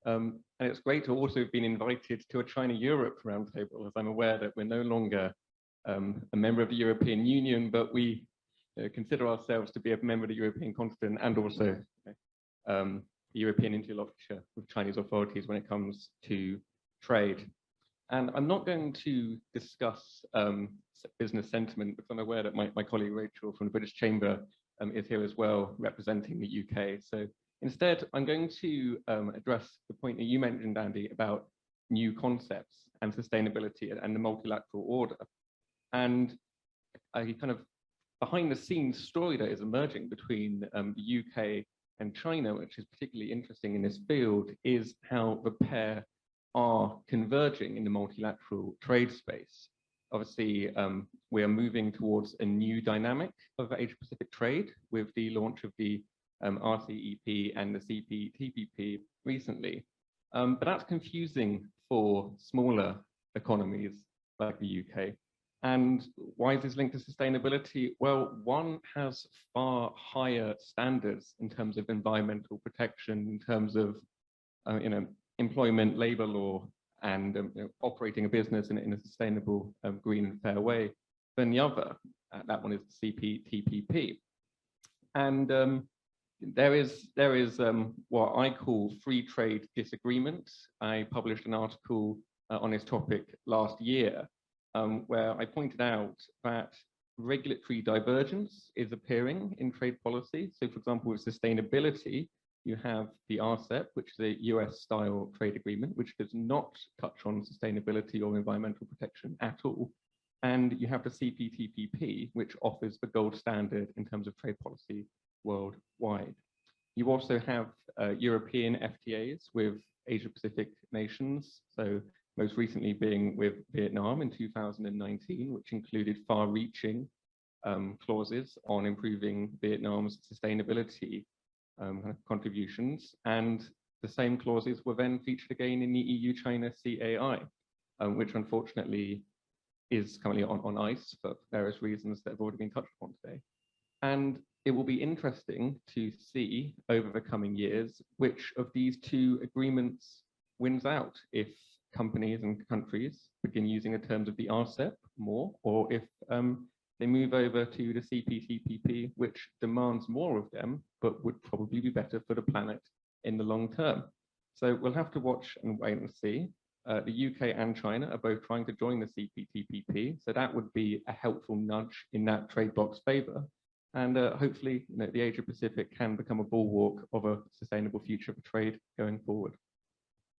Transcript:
And it's great to also have been invited to a China-Europe Roundtable, as I'm aware that we're no longer a member of the European Union, but we consider ourselves to be a member of the European continent and also the European interlocutor with Chinese authorities when it comes to trade. And I'm not going to discuss business sentiment, because I'm aware that my colleague Rachel from the British Chamber is here as well, representing the UK. So instead, I'm going to address the point that you mentioned, Andy, about new concepts and sustainability and the multilateral order. And a kind of behind the scenes story that is emerging between the UK and China, which is particularly interesting in this field, is how the pair are converging in the multilateral trade space. Obviously, we are moving towards a new dynamic of Asia-Pacific trade with the launch of the RCEP and the CPTPP recently. But that's confusing for smaller economies like the UK. And why is this linked to sustainability? Well, one has far higher standards in terms of environmental protection, in terms of employment, labor law, and operating a business in a sustainable, green and fair way than the other. That one is the CPTPP. And there is what I call free trade disagreement. I published an article on this topic last year, where I pointed out that regulatory divergence is appearing in trade policy. So, for example, with sustainability, you have the RCEP, which is a US-style trade agreement, which does not touch on sustainability or environmental protection at all. And you have the CPTPP, which offers the gold standard in terms of trade policy worldwide. You also have European FTAs with Asia-Pacific nations, so most recently being with Vietnam in 2019, which included far-reaching clauses on improving Vietnam's sustainability contributions. And the same clauses were then featured again in the EU-China CAI, which unfortunately is currently on ice for various reasons that have already been touched upon today. And it will be interesting to see over the coming years which of these two agreements wins out, if companies and countries begin using the terms of the RCEP more, or if they move over to the CPTPP, which demands more of them, but would probably be better for the planet in the long term. So we'll have to watch and wait and see. The UK and China are both trying to join the CPTPP, so that would be a helpful nudge in that trade bloc's favor. And hopefully, the Asia Pacific can become a bulwark of a sustainable future for trade going forward.